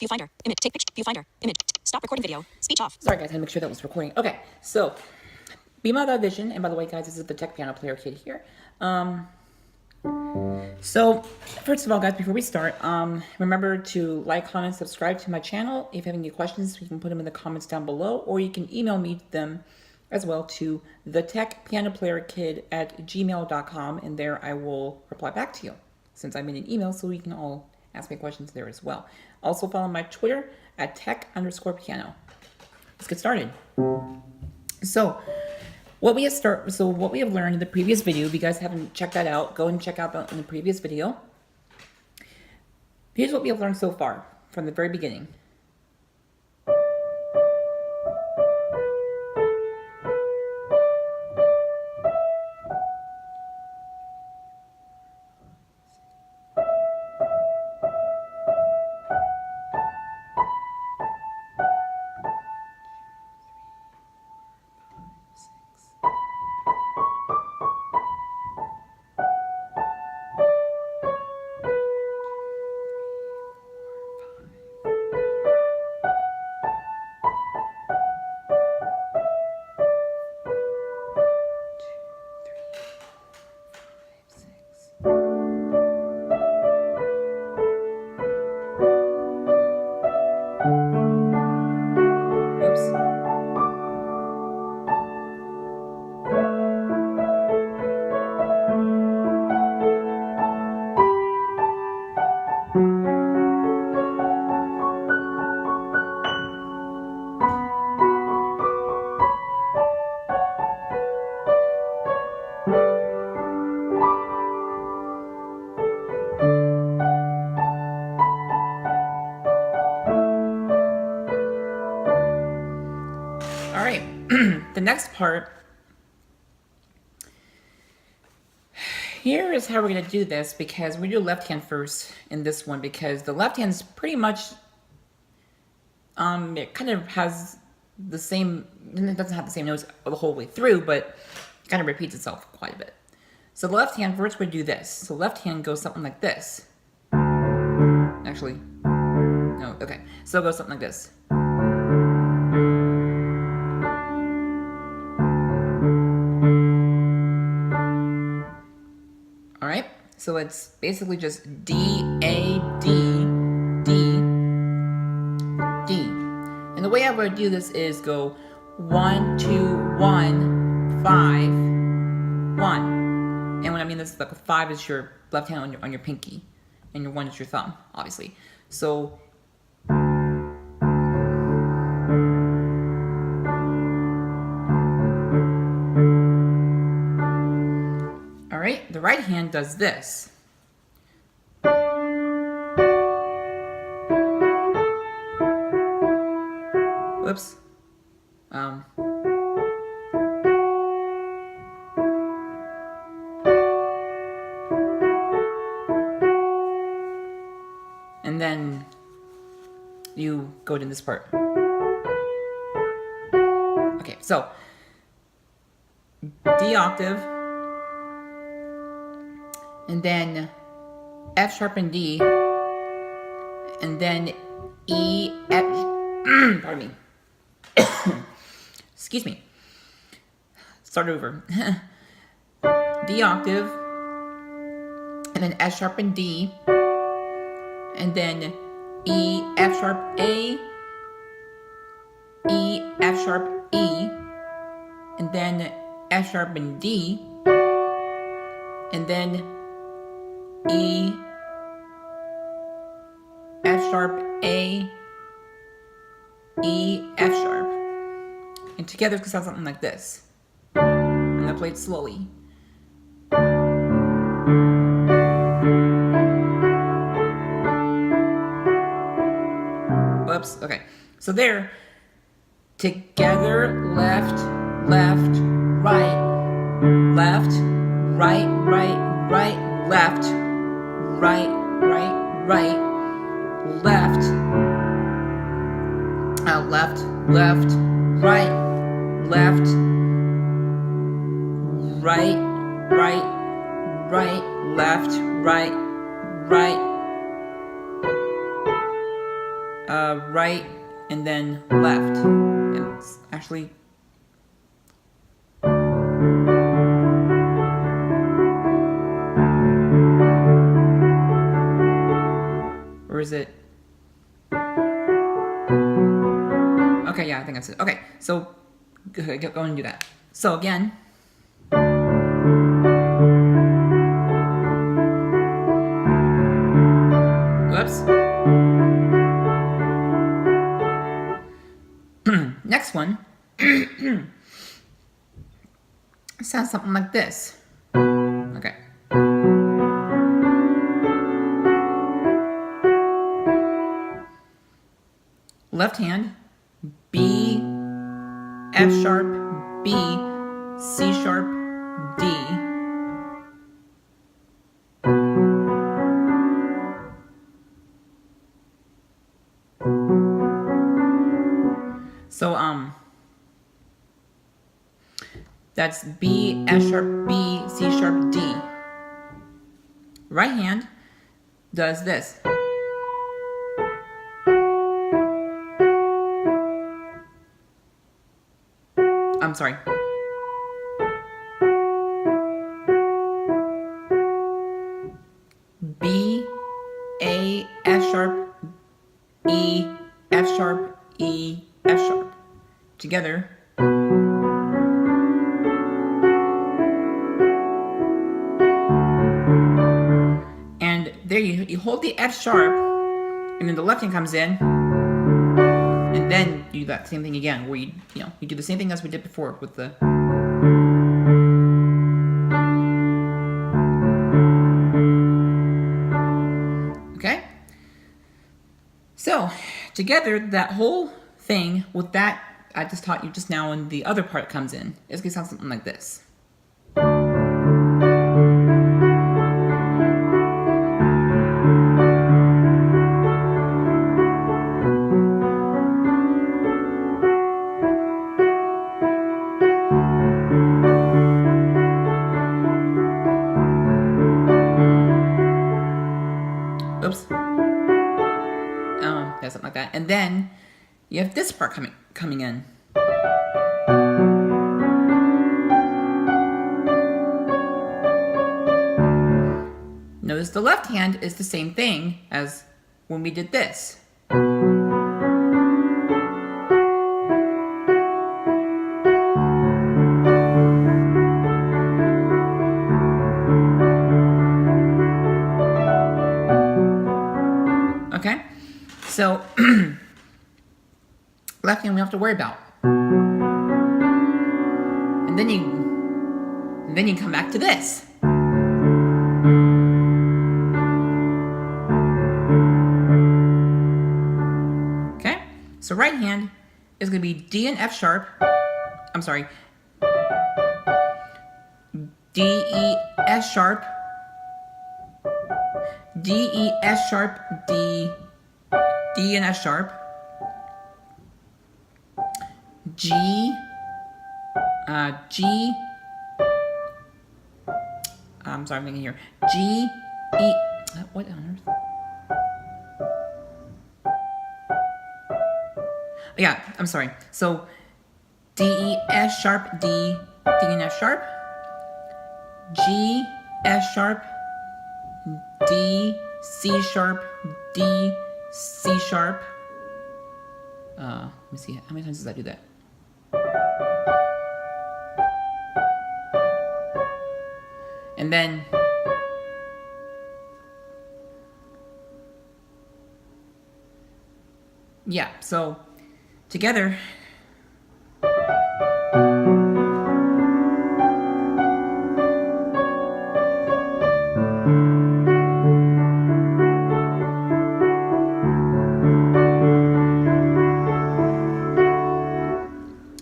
Viewfinder. Image. Take picture. Viewfinder. Image. Stop recording video. Speech off. Sorry guys, I had to make sure that was recording. Okay, so Be My Vision, and by the way guys, this is the Tech Piano Player Kid here. So first of all guys, before we start, remember to like, comment, subscribe to my channel. If you have any questions, you can put them in the comments down below, or you can email me them as well to thetechpianoplayerkid@gmail.com, and there I will reply back to you, since I'm in an email, so you can all ask me questions there as well. Also follow my Twitter at tech_piano. Let's get started. So what we have learned in the previous video, if you guys haven't checked that out, go and check out in the previous video. Here's what we have learned so far from the very beginning. The next part, here is how we're going to do this, because we do left hand first in this one, because the left hand's pretty much, it kind of has the same, it doesn't have the same notes the whole way through, but it kind of repeats itself quite a bit. So the left hand first, we do this. So left hand goes something like this. Actually, no, okay. So it goes something like this. Alright, so it's basically just D, A, D, D, D. And the way I would do this is go 1, 2, 1, 5, 1. And when I mean this, like 5 is your left hand on your pinky, and your 1 is your thumb, obviously. So the right hand does this. Whoops. And then you go to this part. Okay, so D octave, and then F sharp and D, and then E, F, pardon me, excuse me, start over, D octave, and then F sharp and D, and then E, F sharp A, E, F sharp E, and then F sharp and D, and then E, F sharp, A, E, F sharp. And together it sounds something like this. I'm going to play it slowly. Whoops, okay. So there, together, left, left, right, left, right, right, right, left, right, right, right, left, left, left, right, left, right, right, right, left, right, right, right and then left. And it's actually or is it? Okay, yeah, I think that's it. Okay, so go and do that. So again. Whoops. Next one sounds something like this. Okay. Left hand, B, F sharp, B, C sharp, D. So, that's B, F sharp, B, C sharp, D. Right hand does this. I'm sorry. B, A, F sharp, E, F sharp, E, F sharp. Together. And there you hold the F sharp, and then the left hand comes in, and then you do that same thing again, where you do the same thing as we did before with the. Okay? So, together, that whole thing with that I just taught you just now and the other part comes in, it's going to sound something like this. Oops. Yeah, something like that. And then you have this part coming in. Notice the left hand is the same thing as when we did this. Okay? So, left hand we don't have to worry about. And then you come back to this. Okay? So right hand is going to be D and F sharp. I'm sorry. D, E, S sharp. D, E, S sharp, D, D and F sharp. G, G, I'm sorry, I'm thinking here. G, E, what on earth? Yeah, I'm sorry. So, D, E, S sharp, D, D and F sharp. G, F sharp, D, C sharp, D, C sharp. Let me see, how many times does that do that? And then yeah, so together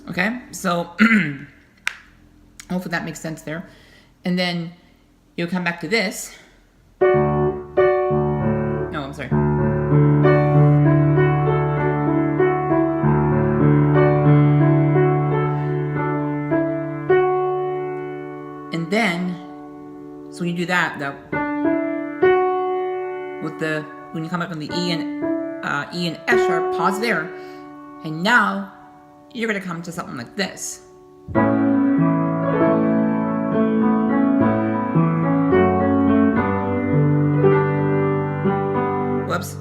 okay, so hopefully that makes sense there. And then you'll come back to this. No, I'm sorry. And then, so when you do that, when you come up on the E and E and F sharp, pause there, and now you're going to come to something like this. Whoops.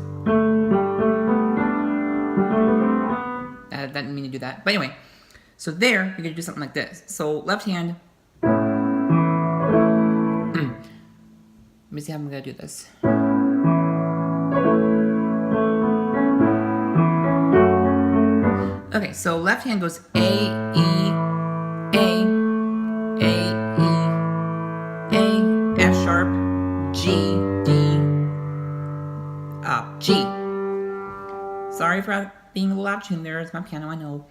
I didn't mean to do that. But anyway, so there, you're going to do something like this. So left hand. Let me see how I'm going to do this. Okay, so left hand goes A, E, A, E, A, F sharp, G, D, G. Sorry for being a little out of tune there. It's my piano, I know.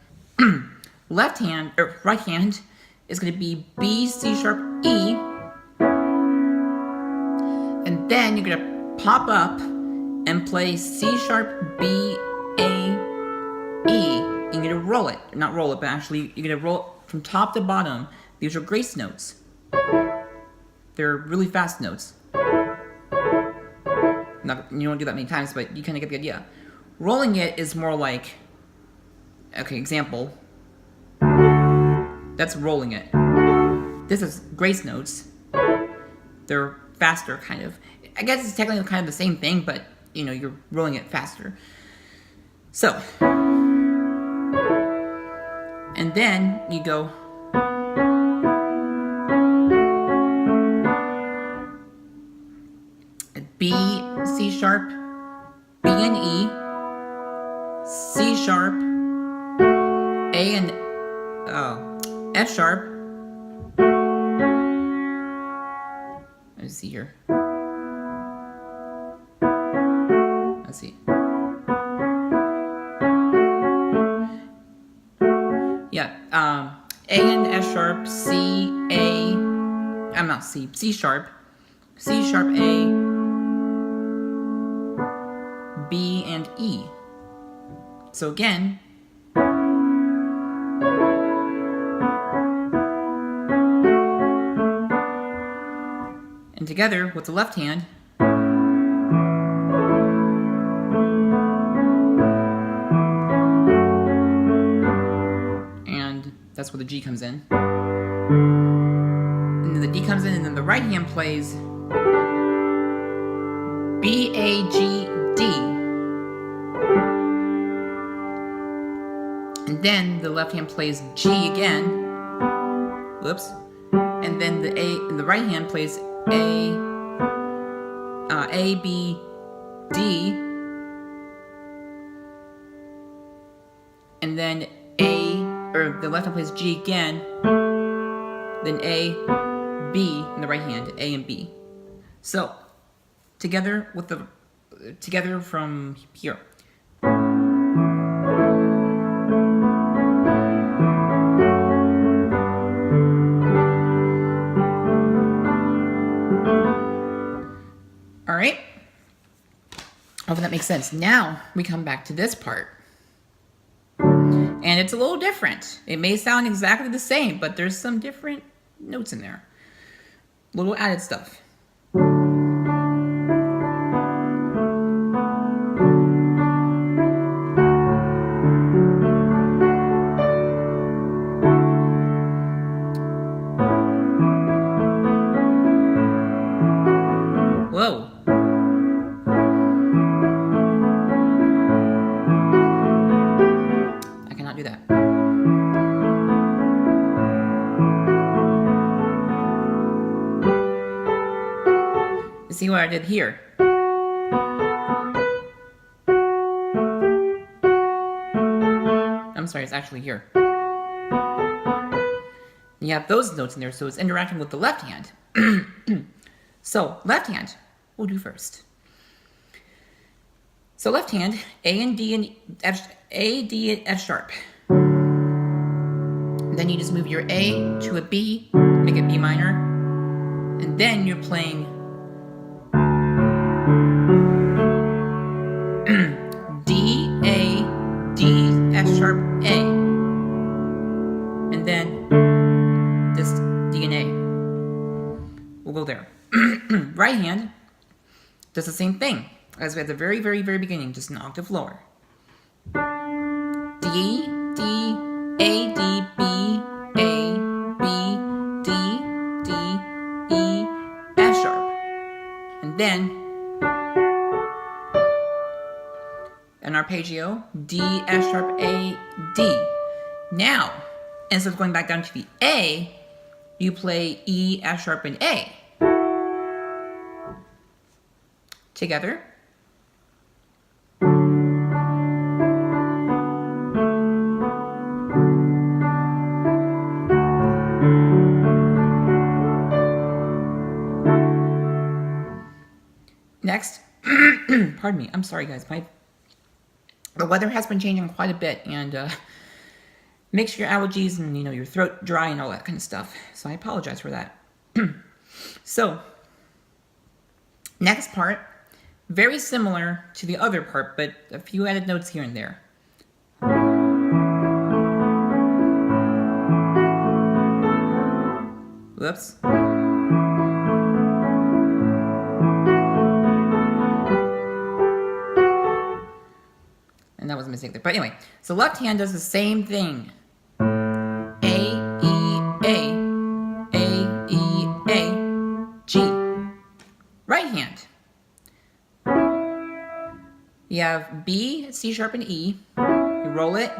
Left hand, or right hand, is going to be B, C sharp, E. And then you're going to pop up and play C sharp, B, A, E. You're going to roll it. Not roll it, but actually you're going to roll it from top to bottom. These are grace notes. They're really fast notes. You don't do that many times, but you kind of get the idea. Rolling it is more like, okay, example. That's rolling it. This is grace notes. They're faster, kind of. I guess it's technically kind of the same thing, but, you know, you're rolling it faster. So, and then you go B, C sharp, B and E, C sharp, A and F sharp. Let's see here. Let's see. Yeah, A and F sharp, C, A, I'm not C, C sharp, A, B, and E. So again, and together with the left hand, and that's where the G comes in. And then the D comes in, and then the right hand plays B, A, G, D. And then the left hand plays G again. Whoops. And then the A and the right hand plays A, B, D. And then the left hand plays G again. Then A, B in the right hand, A and B. So together from here. All right. Hopefully that makes sense. Now we come back to this part. And it's a little different. It may sound exactly the same, but there's some different notes in there. Little added stuff. Whoa. I cannot do that. You see what I did here? I'm sorry, it's actually here. You have those notes in there, so it's interacting with the left hand. So, left hand, we'll do first. So left hand, A and D and F, A, D, and F sharp. Then you just move your A to a B, make it B minor, and then you're playing D, A, D, F sharp, A, and then this D and A. We'll go there. Right hand does the same thing. as we at the very, very, very beginning, just an octave lower. D, D, A, D, B, A, B, D, D, E, F sharp. And then an arpeggio, D, F sharp, A, D. Now, instead of going back down to the A, you play E, F sharp, and A. Together. Next, pardon me, I'm sorry guys, the weather has been changing quite a bit, and makes your allergies and your throat dry and all that kind of stuff. So I apologize for that. So, next part, very similar to the other part, but a few added notes here and there. Whoops. And that was a mistake there. But anyway, so left hand does the same thing. A, E, A, A, E, A, G. Right hand. You have B, C sharp, and E. You roll it,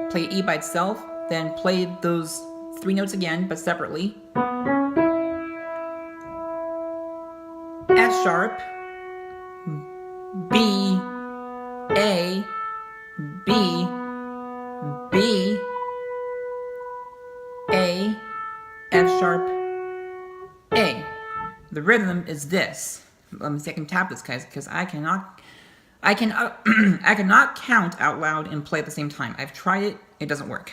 play E by itself, then play those 3 notes again, but separately. F sharp, B, A, B, B, A, F sharp, A. The rhythm is this. Let me see if I can tap this, guys, because I cannot count out loud and play at the same time. I've tried it, it doesn't work.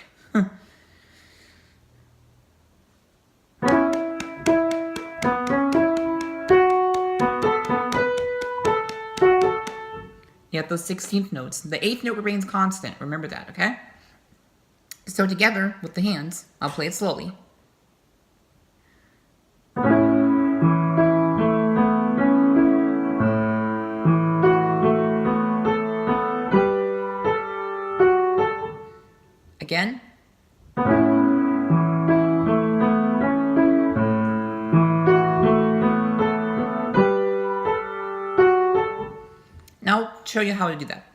You have those 16th notes. The 8th note remains constant. Remember that, okay? So together with the hands, I'll play it slowly. Again. Now I'll show you how to do that.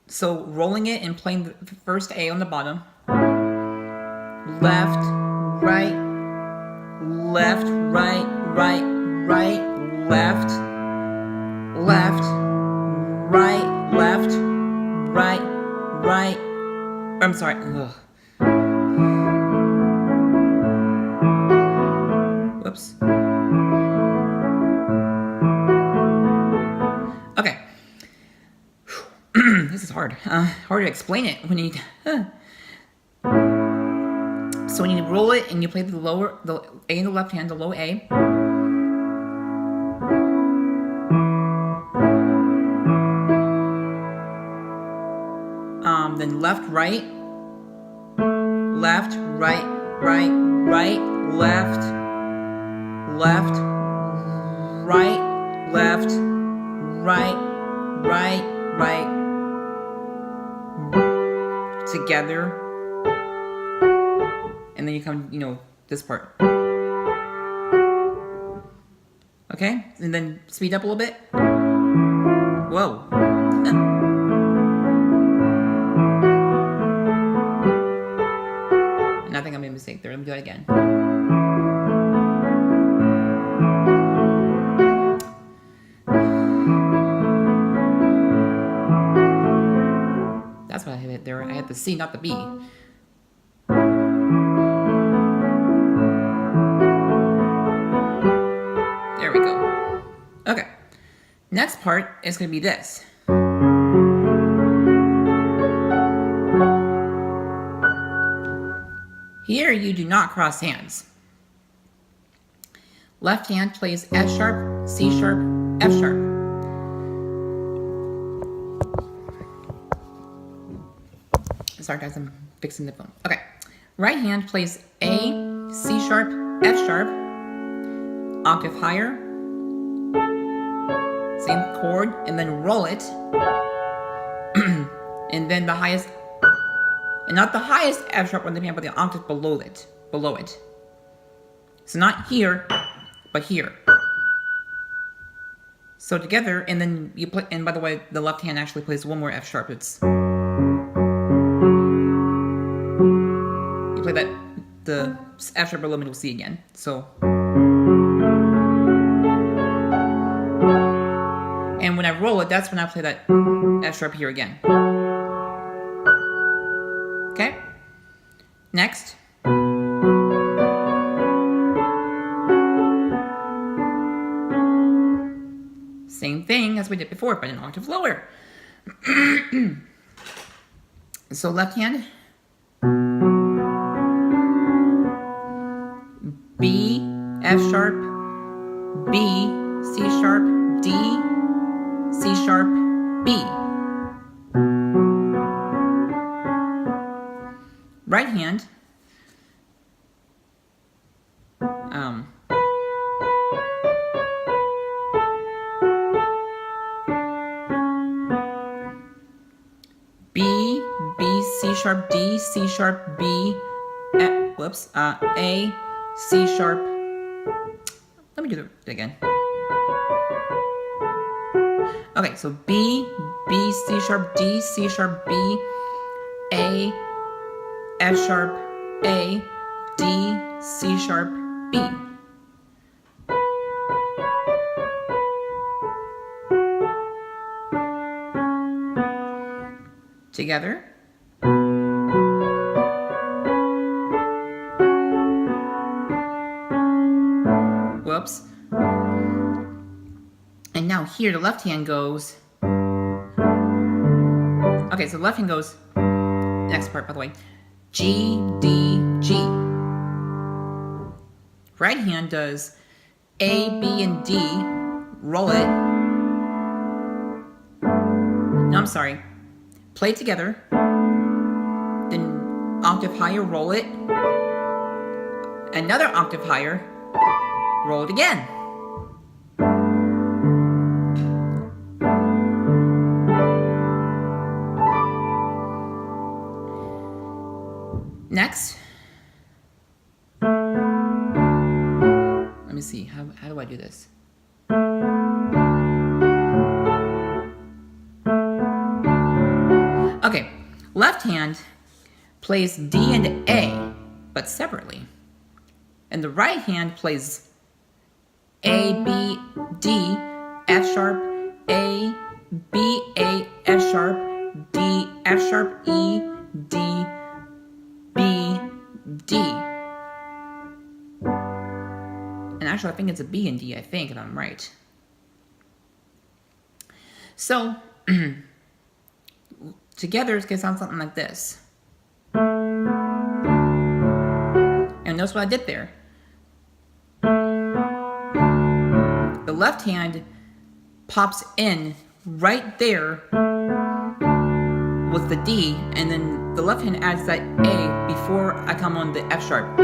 So rolling it and playing the first A on the bottom. Left, right, left, right, right, right, left, left, right, left, right, right. I'm sorry. Ugh. Whoops. Okay. This is hard. Hard to explain it when you. So when you roll it and you play the A in the left hand, the low A. Then left, right, left, right, right, right, left, left, right, left, right, right, right, together, and then you come, this part. Okay, and then speed up a little bit. Whoa. I think I made a mistake there. Let me do it again. That's what I hit there. I had the C, not the B. There we go. Okay. Next part is going to be this. Here you do not cross hands. Left hand plays F sharp, C sharp, F sharp. Sorry guys, I'm fixing the phone. Okay. Right hand plays A, C sharp, F sharp, octave higher, same chord, and then roll it. And then the highest, and not the highest F sharp on the piano, but the octave below it. So not here, but here. So together, and then you play, and by the way, the left hand actually plays one more F sharp. It's, you play that, the F sharp below middle C again. So, and when I roll it, that's when I play that F sharp here again. Okay? Next. Same thing as we did before, but an octave lower. So left hand. B, F sharp, B, C sharp, D, C sharp, B. Right hand. B, C sharp, D, C sharp, B, A, C sharp. Let me do it again. Okay, so B, C sharp, D, C sharp, B, A, F sharp, A, D, C sharp, B. Together. Whoops. And now here the left hand goes. Okay, so the left hand goes, next part by the way, G, D, G. Right hand does A, B, and D, roll it. No, I'm sorry. Play it together, then octave higher, roll it, another octave higher, roll it again. Next, let me see, how do I do this? Okay, left hand plays D and A, but separately. And the right hand plays A, B, D, F sharp, A, B, A, F sharp, D, F sharp, E, D, B, D. And actually I think it's a B and D, I think, if I'm right. So, together it's going to sound something like this. And notice what I did there. The left hand pops in right there with the D, and then the left hand adds that A before I come on the F sharp.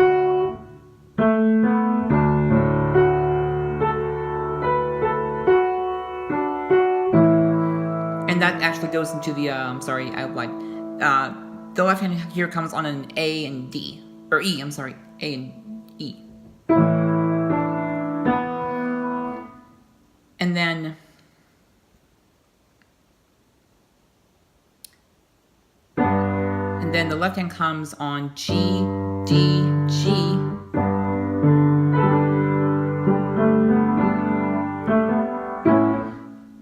And that actually goes into the, the left hand here comes on an A and D, or E, I'm sorry, A and E. And then, the left hand comes on G, D, G.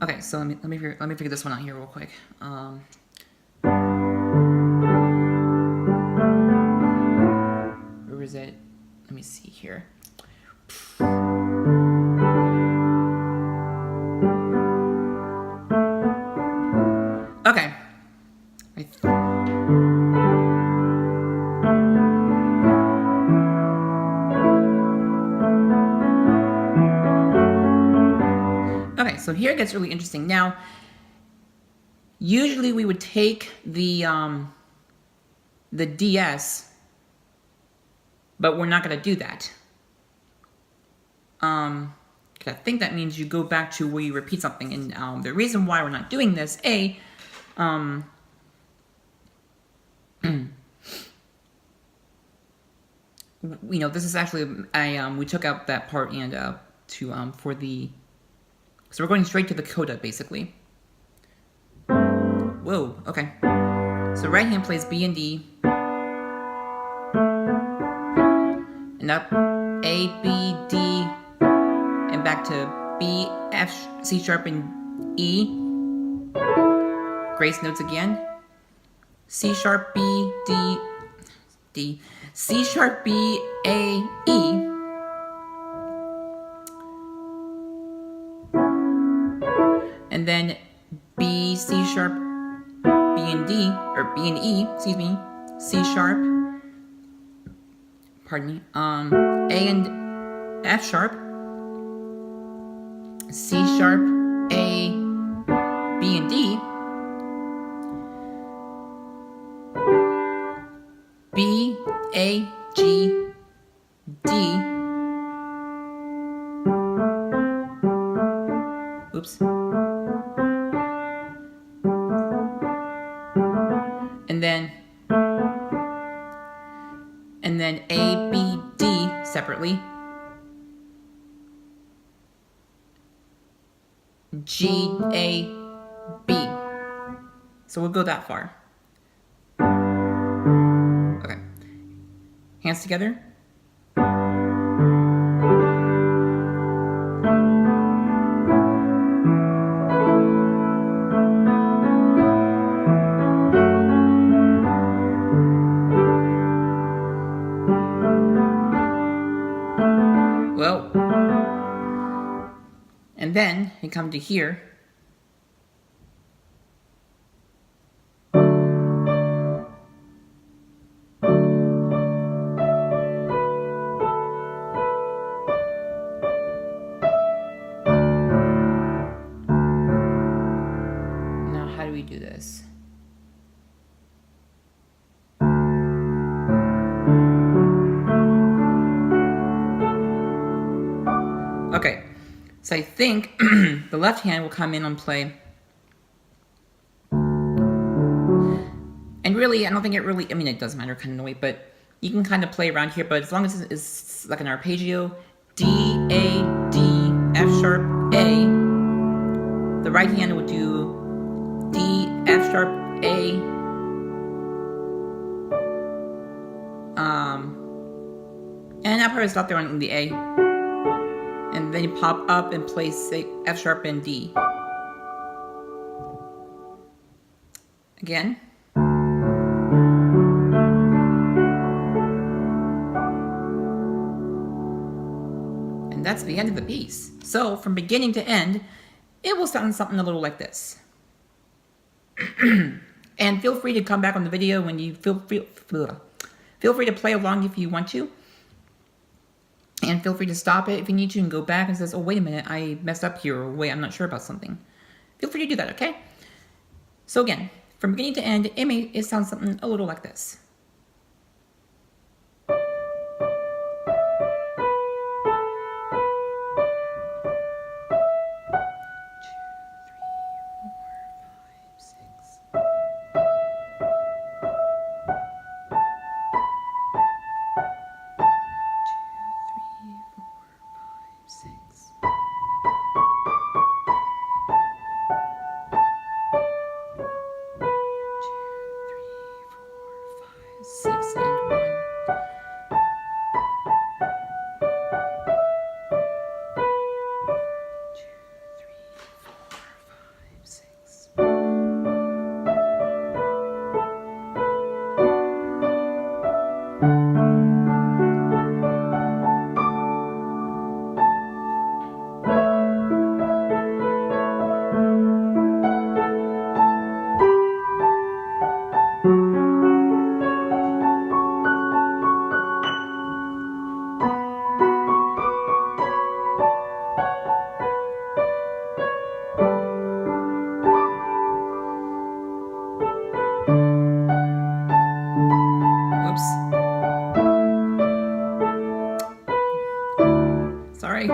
Okay, so let me figure this one out here real quick. Where is it? Let me see here. Okay. Okay, so here it gets really interesting. Now, usually we would take the DS, but we're not going to do that. 'Cause I think that means you go back to where you repeat something. And the reason why we're not doing this, this is actually we took out that part and for the, so we're going straight to the coda basically. Whoa, okay. So right hand plays B and D, and up A, B, D, and back to B, F, C sharp, and E. Grace notes again. C sharp, B, D, C sharp, B, A, E. And then B, C sharp, B and D, or B and E, excuse me, C sharp, pardon me, A and F sharp, C sharp, A, B and D, B, A, G, D, oops, and then A, B, D separately, G, A, B. So we'll go that far. Okay. Hands together. Well, and then you come to here. Now, how do we do this? Okay, so I think the left hand will come in and play. And really, I don't think it really, I mean, it does matter kind of in a way, but you can kind of play around here, but as long as it's like an arpeggio, D, A, D, F sharp, A, the right hand would do D, F sharp, A, and I'll probably stop there on the A. And then you pop up and play, say, F sharp and D. Again. And that's the end of the piece. So, from beginning to end, it will sound something a little like this. And feel free to come back on the video when you feel free to play along if you want to. And feel free to stop it if you need to and go back and says, oh, wait a minute, I messed up here, or wait, I'm not sure about something. Feel free to do that, okay? So again, from beginning to end, it sounds something a little like this. Six and one. Sorry.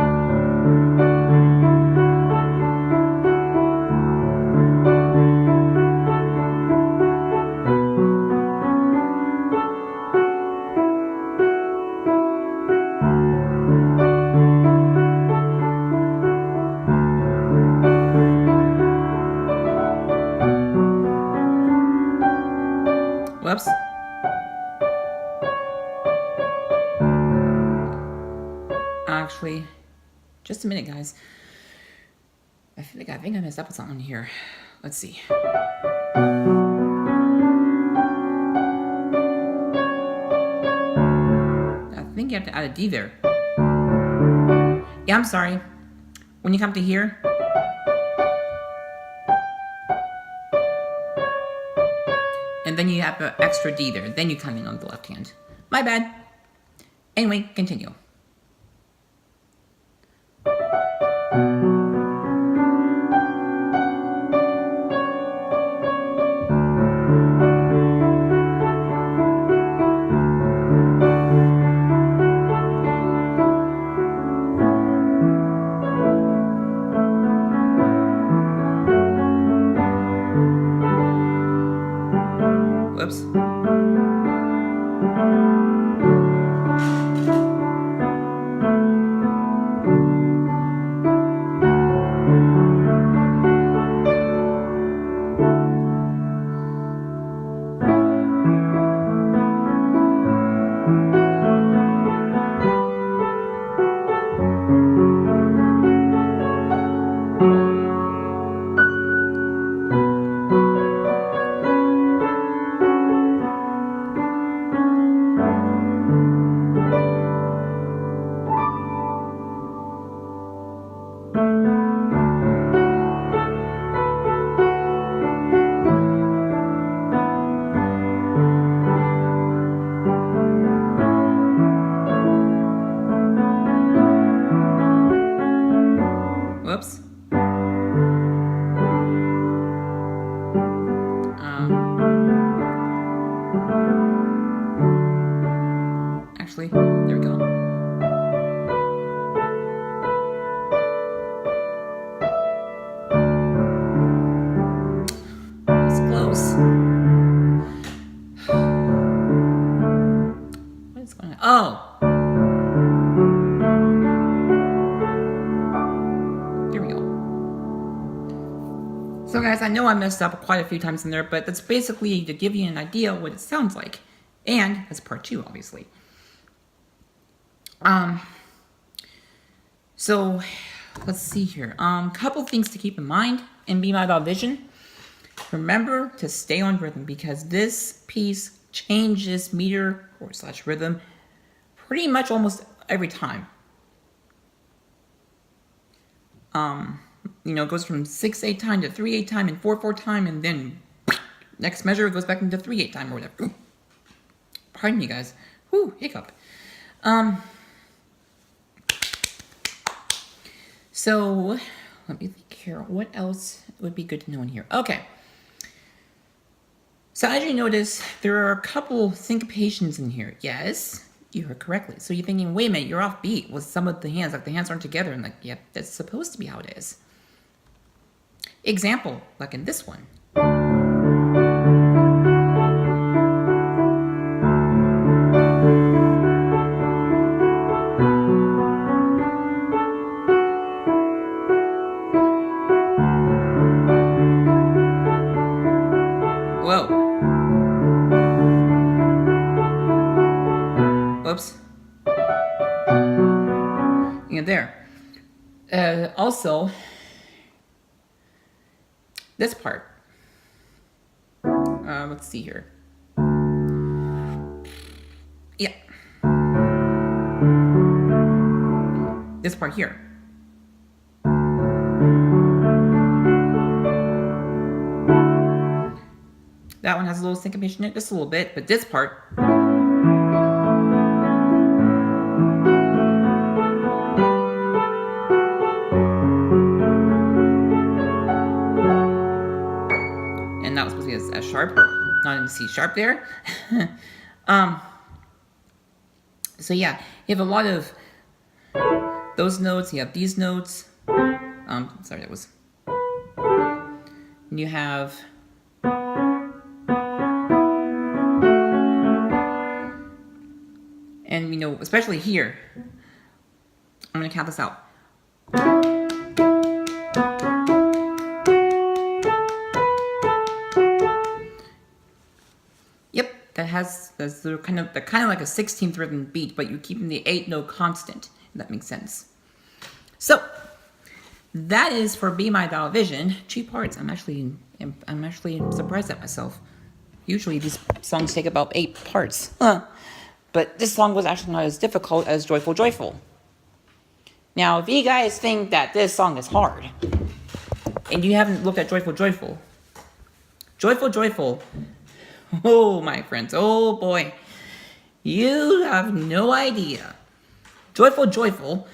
actually, just a minute, guys. I think I messed up with something here. Let's see. I think you have to add a D there. Yeah, I'm sorry. When you come to here, and then you have an extra D there. Then you come in on the left hand. My bad. Anyway, continue. Whoops. Whoops. Actually, there we go. That's close. What is going on? Oh! So guys, I know I messed up quite a few times in there, but that's basically to give you an idea what it sounds like. And that's part 2, obviously. So let's see here. Couple things to keep in mind in Be My Vision. Remember to stay on rhythm because this piece changes meter or / rhythm pretty much almost every time. It goes from 6/8 time to 3/8 time and 4/4 time, and then next measure goes back into 3/8 time or whatever. Pardon me, guys. Whew, hiccup. So let me think here. What else would be good to know in here? Okay. So as you notice, there are a couple syncopations in here. Yes, you heard correctly. So you're thinking, wait a minute, you're off beat with some of the hands. Like the hands aren't together. And like, yep, that's supposed to be how it is. Example, like in this one. Whoa. Whoops. And there. Also, this part. Let's see here. Yeah. This part here. That one has a little syncopation in it, just a little bit, but this part. And that was supposed to be a sharp, not in C sharp there. So yeah, you have a lot of those notes, you have these notes. Sorry, that was. And you have. And, especially here, I'm going to count this out. Yep, that has this they're kind of like a 16th rhythm beat, but you're keeping the 8th note constant. If that makes sense. So that is for Be My Vision. 2 parts. I'm actually surprised at myself. Usually these songs take about 8 parts. But this song was actually not as difficult as Joyful Joyful. Now, if you guys think that this song is hard, and you haven't looked at Joyful Joyful, Joyful Joyful, oh my friends, oh boy, you have no idea. Joyful Joyful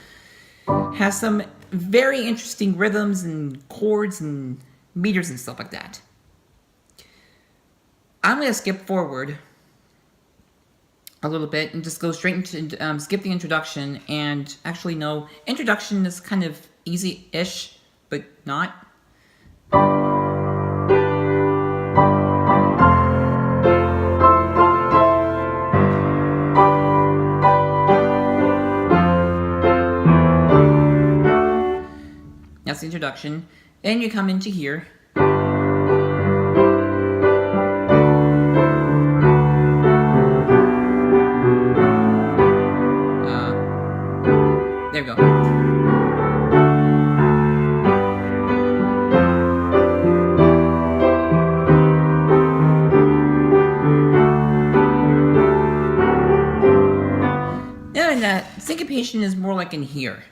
has some very interesting rhythms and chords and meters and stuff like that. I'm going to skip forward a little bit and just go straight into, skip the introduction, and actually no, introduction is kind of easy-ish, but not. That's the introduction. Then you come into here. There we go. And that syncopation is more like in here.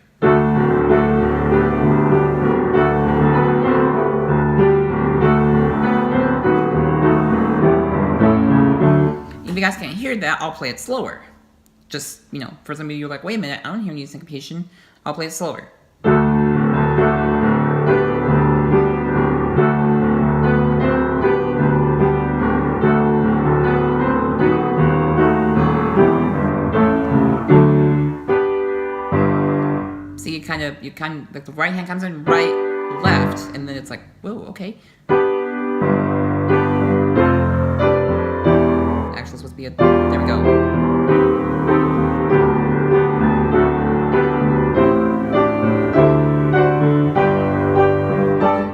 If you guys can't hear that, I'll play it slower. Just, you know, for some of you are like, wait a minute, I don't hear any syncopation. I'll play it slower. See, you kind of, like the right hand comes in right, left, and then it's like, whoa, okay. Actually, it's supposed to be a, there we go.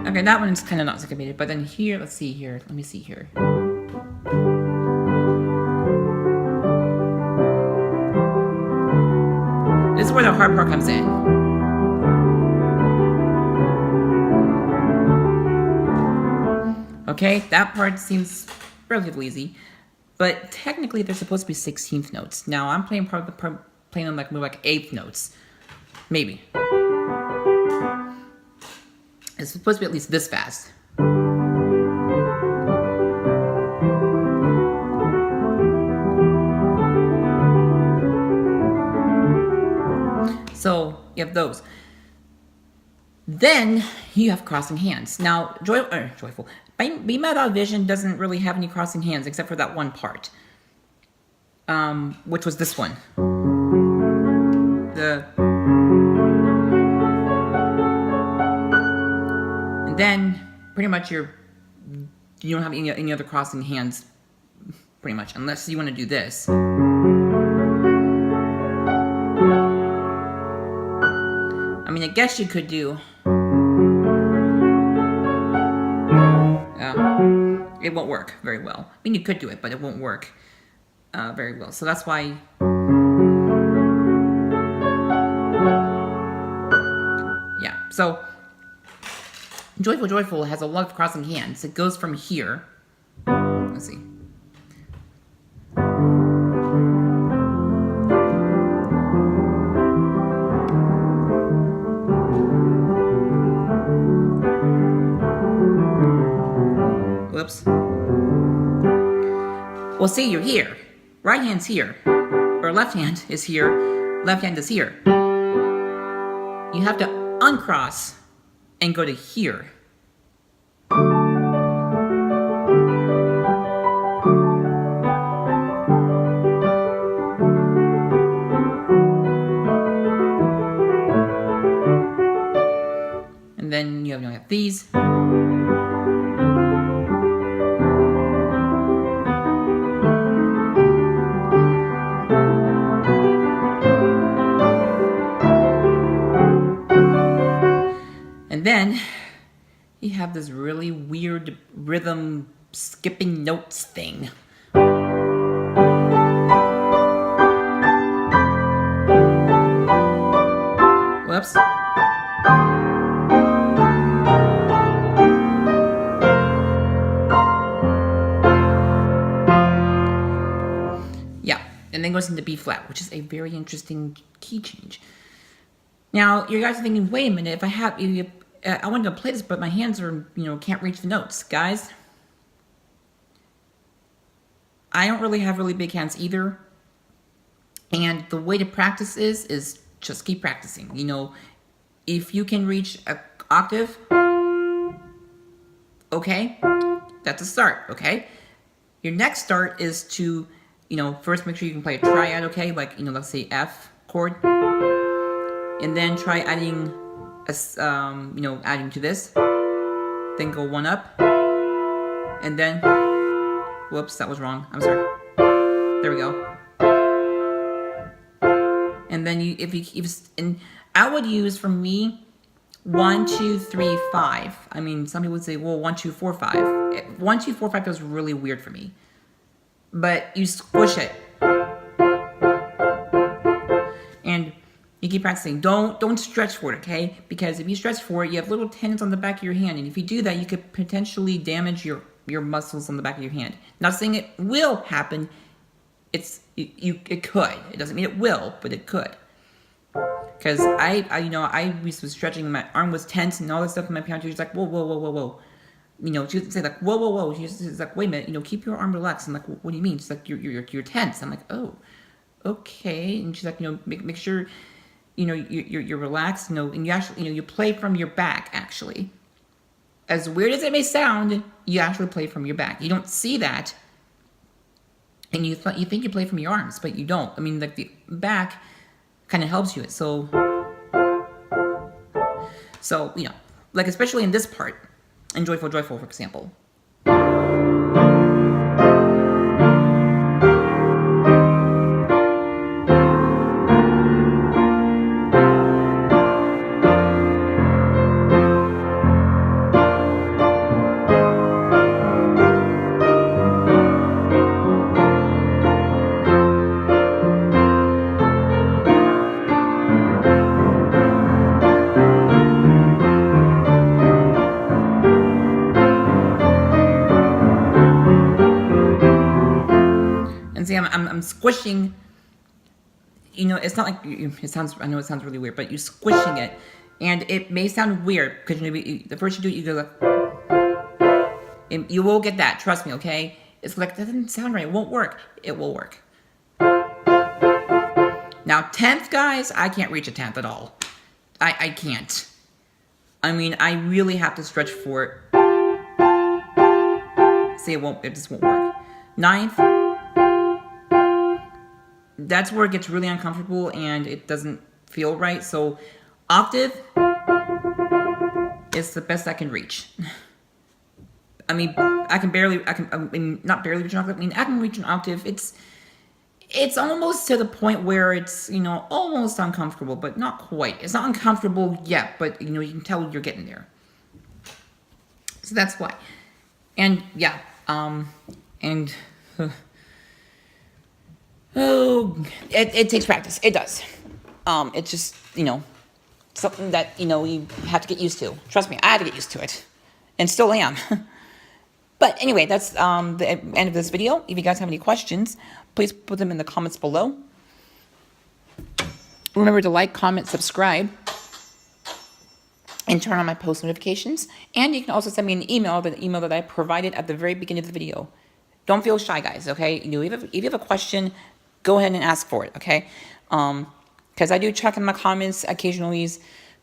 Okay, that one's kind of not syncopated, but then here, let's see here. Let me see here. This is where the hard part comes in. Okay, that part seems relatively easy, but technically they're supposed to be 16th notes. Now I'm playing playing them like more like 8th notes, maybe. It's supposed to be at least this fast. So you have those. Then you have crossing hands. Now, Joyful. Be My Vision doesn't really have any crossing hands except for that one part, which was this one. And then pretty much you don't have any other crossing hands, pretty much, unless you want to do this. I mean, I guess you could do. It won't work very well. I mean, you could do it, but it won't work very well. So that's why. Yeah. So Joyful Joyful has a lot of crossing hands. It goes from here. Let's see. Whoops. Well, see, you're here. Right hand's here. Or left hand is here. Left hand is here. You have to uncross and go to here. And then you have these. Then you have this really weird rhythm skipping notes thing. Whoops. Yeah, and then goes into B flat, which is a very interesting key change. Now, you guys are thinking, wait a minute, if I have, I wanted to play this, but my hands are, can't reach the notes. Guys, I don't really have really big hands either. And the way to practice is just keep practicing. If you can reach an octave, okay, that's a start, okay? Your next start is to, first make sure you can play a triad, okay? Like, let's say F chord. And then try adding, adding to this. Then go one up. And then, whoops, that was wrong. I'm sorry. There we go. And then and I would use, for me, 1, 2, 3, 5. I mean, some people would say, well, 1, 2, 4, 5. 1, 2, 4, 5 feels really weird for me. But you squish it. And you keep practicing. Don't stretch for it, okay? Because if you stretch for it, you have little tendons on the back of your hand. And if you do that, you could potentially damage your muscles on the back of your hand. Not saying it will happen. It could. It doesn't mean it will, but it could. Because I was stretching, my arm was tense and all this stuff in my piano teacher's like, whoa. She would say like, whoa. She's like, wait a minute, keep your arm relaxed. I'm like, what do you mean? She's like, you're tense. I'm like, oh, okay. And she's like, make sure, you're relaxed, and you actually, you play from your back, actually. As weird as it may sound, you actually play from your back. You don't see that. And you think you play from your arms, but you don't. I mean, like the back kind of helps you. So like especially in this part, in Joyful, for example. See, I'm squishing. It's not like it sounds. I know it sounds really weird, but you're squishing it, and it may sound weird because the first you do it, you go like, and you will get that. Trust me, okay? It's like that doesn't sound right. It won't work. It will work. Now, 10th, guys, I can't reach a 10th at all. I can't. I mean, I really have to stretch for it. See, it just won't work. 9th. That's where it gets really uncomfortable and it doesn't feel right. So octave is the best I can reach. I mean, not barely reach an octave. I mean, I can reach an octave. It's almost to the point where it's, almost uncomfortable, but not quite. It's not uncomfortable yet, but, you can tell you're getting there. So that's why. And, yeah, it takes practice. It does. It's just, something that, you have to get used to. Trust me, I had to get used to it. And still am. But anyway, that's the end of this video. If you guys have any questions, please put them in the comments below. Remember to like, comment, subscribe, and turn on my post notifications. And you can also send me an email, the email that I provided at the very beginning of the video. Don't feel shy, guys, okay? If you have a question, go ahead and ask for it, okay? Because I do check in my comments occasionally.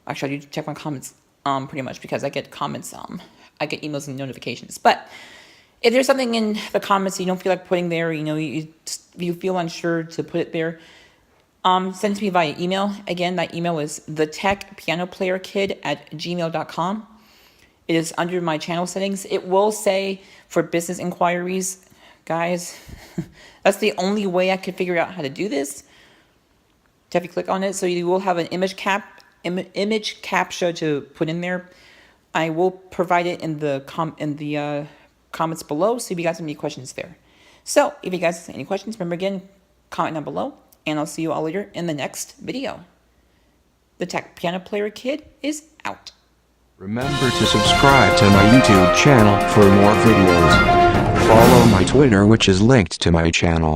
Actually, I do check my comments pretty much because I get comments, I get emails and notifications. But if there's something in the comments you don't feel like putting there, you feel unsure to put it there, send it to me via email. Again, that email is thetechpianoplayerkid@gmail.com. It is under my channel settings. It will say for business inquiries, guys. That's the only way I could figure out how to do this. To have you click on it, so you will have an image captcha to put in there. I will provide it in the comments below, so if you guys have any questions there. So if you guys have any questions, remember again, comment down below, and I'll see you all later in the next video. The Tech Piano Player Kid is out. Remember to subscribe to my YouTube channel for more videos. Follow my Twitter, which is linked to my channel.